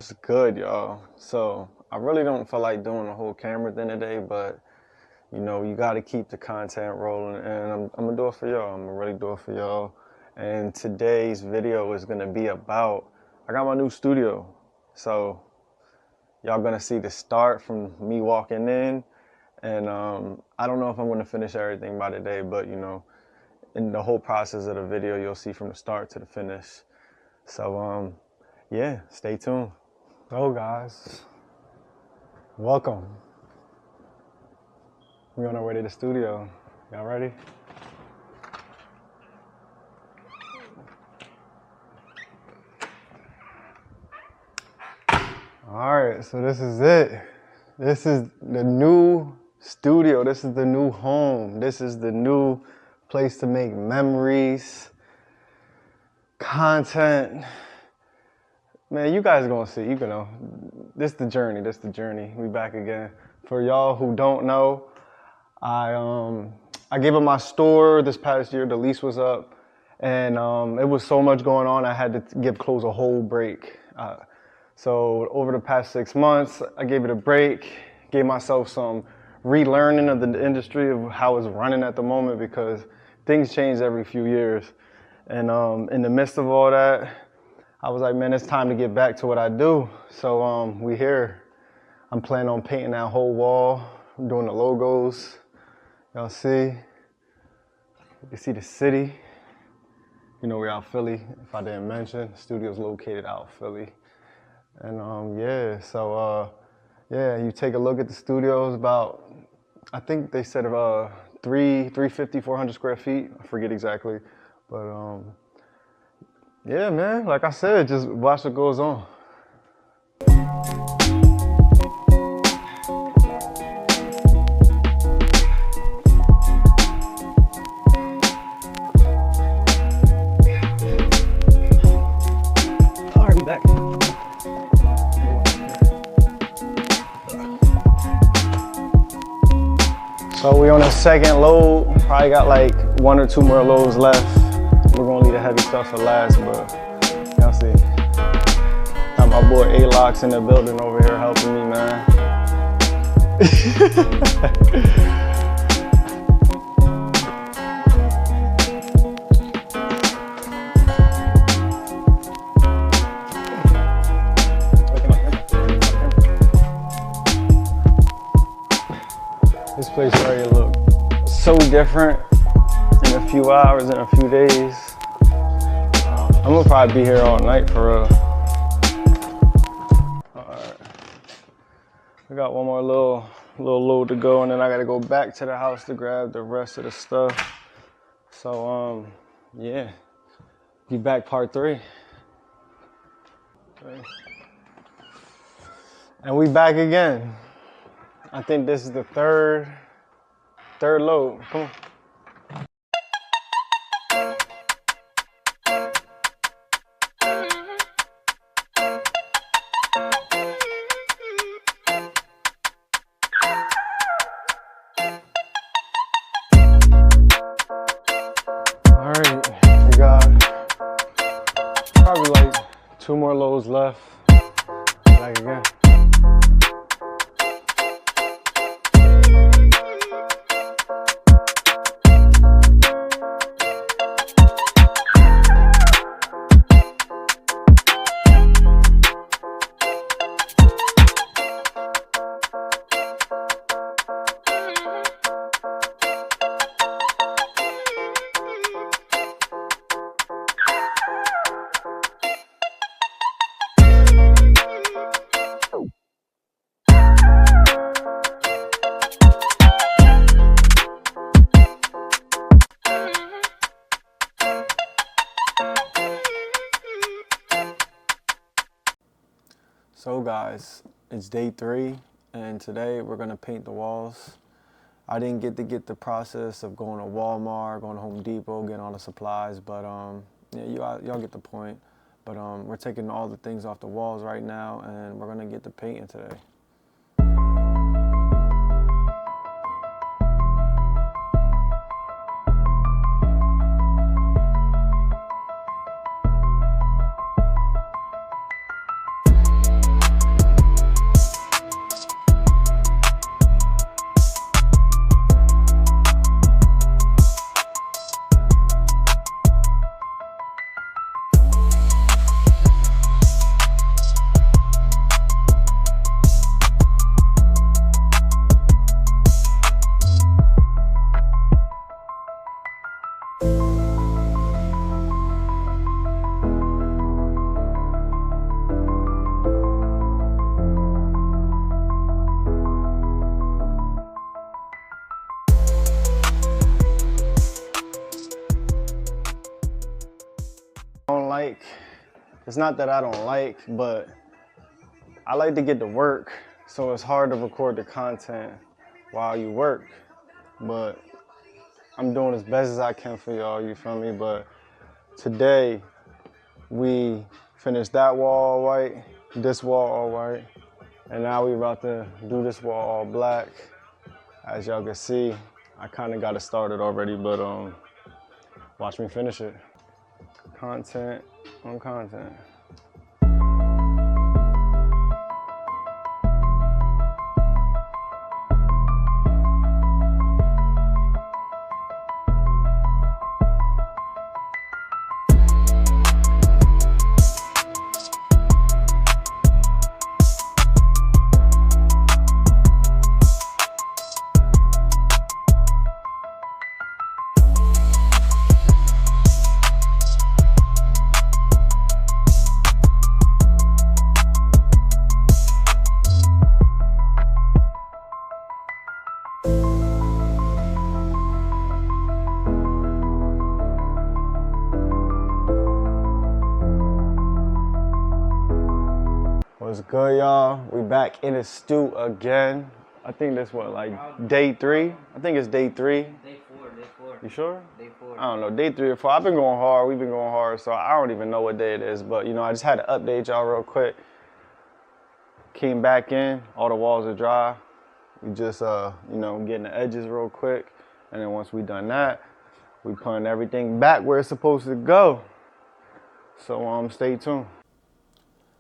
It's good, y'all. So I really don't feel like doing a whole camera thing today, but you know, you got to keep the content rolling, and I'm gonna do it for y'all. I'm gonna really do it for y'all. And today's video is gonna be about, I got my new studio. So y'all gonna see the start from me walking in, and I don't know if I'm gonna finish everything by today, but you know, in the whole process of the video, you'll see from the start to the finish. So yeah, stay tuned. So guys, welcome. We're on our way to the studio. Y'all ready? All right, so this is it. This is the new studio. This is the new home. This is the new place to make memories, content. Man, you guys are gonna see, you know, this the journey, We back again. For y'all who don't know, I gave up my store this past year. The lease was up, and it was so much going on, I had to close a whole break. So over the past 6 months, I gave it a break, gave myself some relearning of the industry of how it's running at the moment, because things change every few years. And in the midst of all that, I was like, man, it's time to get back to what I do. So we here. I'm planning on painting that whole wall. I'm doing the logos. Y'all see? You can see the city. You know, we're out Philly, if I didn't mention. The studio's located out Philly. And yeah, so yeah, you take a look at the studio. It's about, I think they said 350, 400 square feet. I forget exactly. But yeah, man, like I said, just watch what goes on. All right, back. So we on the second load. Probably got like 1 or 2 more loads left. We're gonna leave the heavy stuff for last, but y'all see. Got my boy A-Locks in the building over here helping me, man. This place already look so different in a few hours, in a few days. I'm gonna probably be here all night for real. All right, we got one more little load to go, and then I gotta go back to the house to grab the rest of the stuff. So yeah, be back part 3. And we back again. I think this is the third load. Come on. All right, we got probably like 2 more loads left. Back again. So guys, it's day 3, and today we're gonna paint the walls. I didn't get to get the process of going to Walmart, going to Home Depot, getting all the supplies, but yeah, y'all get the point. But we're taking all the things off the walls right now, and we're gonna get the painting today. like. It's not that I don't like, but I like to get to work, so it's hard to record the content while you work. But I'm doing as best as I can for y'all, you feel me? But today, we finished that wall all white, this wall all white, and now we about to do this wall all black. As y'all can see, I kind of got it started already, but watch me finish it. Content on content. What's good, y'all? We back in the stew again. I think this what, like day 3? I think it's day 3. Day 4. You sure? Day 4. I don't know, day 3 or 4. I've been going hard. We've been going hard, so I don't even know what day it is. But you know, I just had to update y'all real quick. Came back in. All the walls are dry. We just you know, getting the edges real quick, and then once we done that, we putting everything back where it's supposed to go. So stay tuned.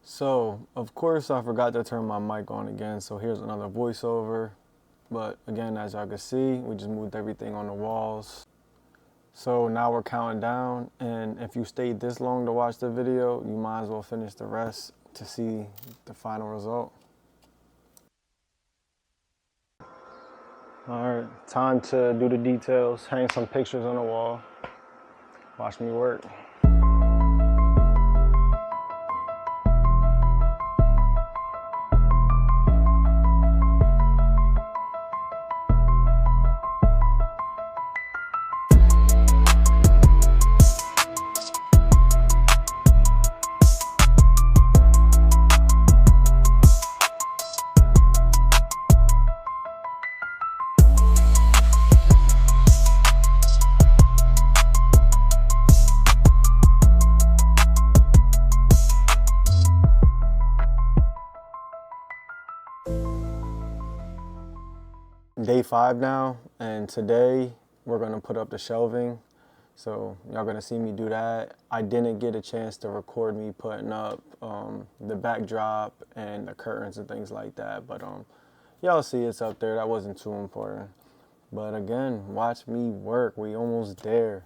So, of course, I forgot to turn my mic on again, so here's another voiceover. But again, as y'all can see, we just moved everything on the walls. So now we're counting down, and if you stayed this long to watch the video, you might as well finish the rest to see the final result. All right, time to do the details, hang some pictures on the wall. Watch me work. Day 5 now, and today we're gonna put up the shelving. So y'all gonna see me do that. I didn't get a chance to record me putting up the backdrop and the curtains and things like that, but y'all see it's up there. That wasn't too important. But again, watch me work. We almost there.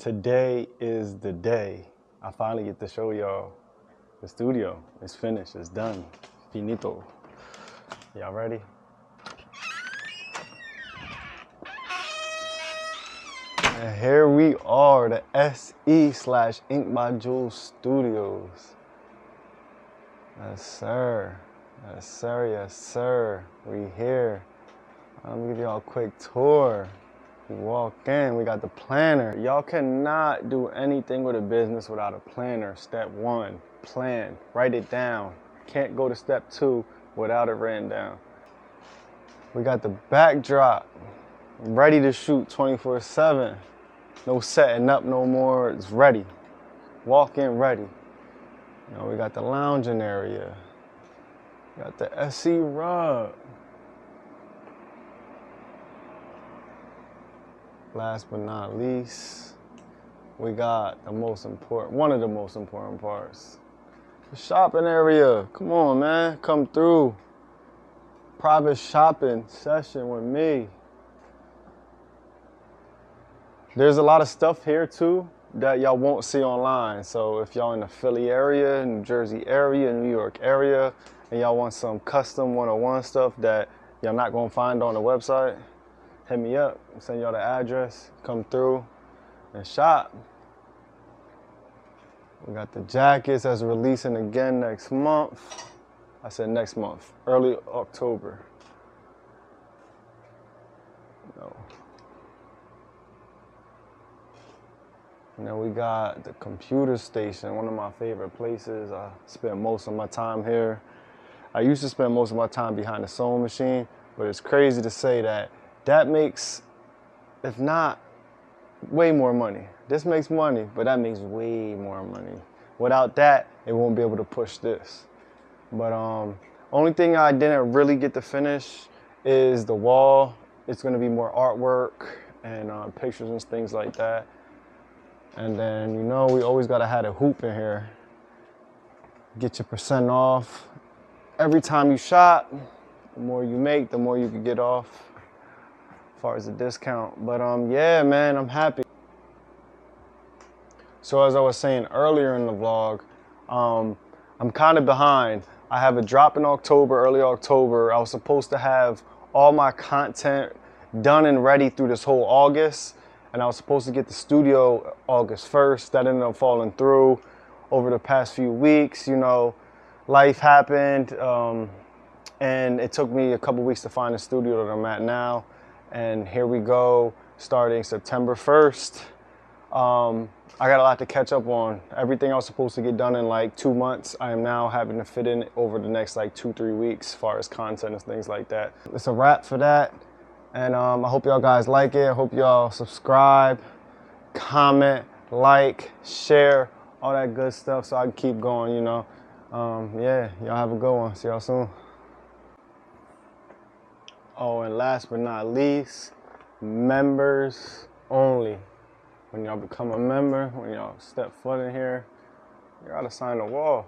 Today is the day. I finally get to show y'all the studio. It's finished, it's done. Finito. Y'all ready? And here we are, the SE/Ink by Jules Studios. Yes, sir. Yes, sir. Yes, sir. We here. Let me give y'all a quick tour. You walk in, we got the planner. Y'all cannot do anything with a business without a planner. Step 1, plan. Write it down. Can't go to step 2 without it written down. We got the backdrop. Ready to shoot 24/7. No setting up no more. It's ready. Walk in ready. You know, we got the lounging area. We got the SE rug. Last but not least, we got one of the most important parts. The shopping area. Come on, man. Come through. Private shopping session with me. There's a lot of stuff here too that y'all won't see online. So if y'all in the Philly area, New Jersey area, New York area, and y'all want some custom one-on-one stuff that y'all not gonna find on the website, hit me up, send y'all the address, come through and shop. We got the jackets that's releasing again next month. I said next month, early October. No. And then we got the computer station, one of my favorite places. I spend most of my time here. I used to spend most of my time behind the sewing machine, but it's crazy to say that makes, if not, way more money. This makes money, but that makes way more money. Without that, it won't be able to push this. But only thing I didn't really get to finish is the wall. It's gonna be more artwork and pictures and things like that. And then, you know, we always gotta have a hoop in here. Get your % off. Every time you shop, the more you make, the more you can get off as far as the discount. But yeah, man, I'm happy. So as I was saying earlier in the vlog, I'm kind of behind. I have a drop in October, early October. I was supposed to have all my content done and ready through this whole August. And I was supposed to get the studio August 1st. That ended up falling through over the past few weeks. You know, life happened. And it took me a couple weeks to find the studio that I'm at now. And here we go, starting September 1st. I got a lot to catch up on. Everything I was supposed to get done in like 2 months, I am now having to fit in over the next like 2-3 weeks as far as content and things like that. It's a wrap for that. And I hope y'all guys like it. I hope y'all subscribe, comment, like, share, all that good stuff so I can keep going, you know. Yeah, y'all have a good one. See y'all soon. Oh, and last but not least, members only. When y'all become a member, when y'all step foot in here, you gotta sign the wall.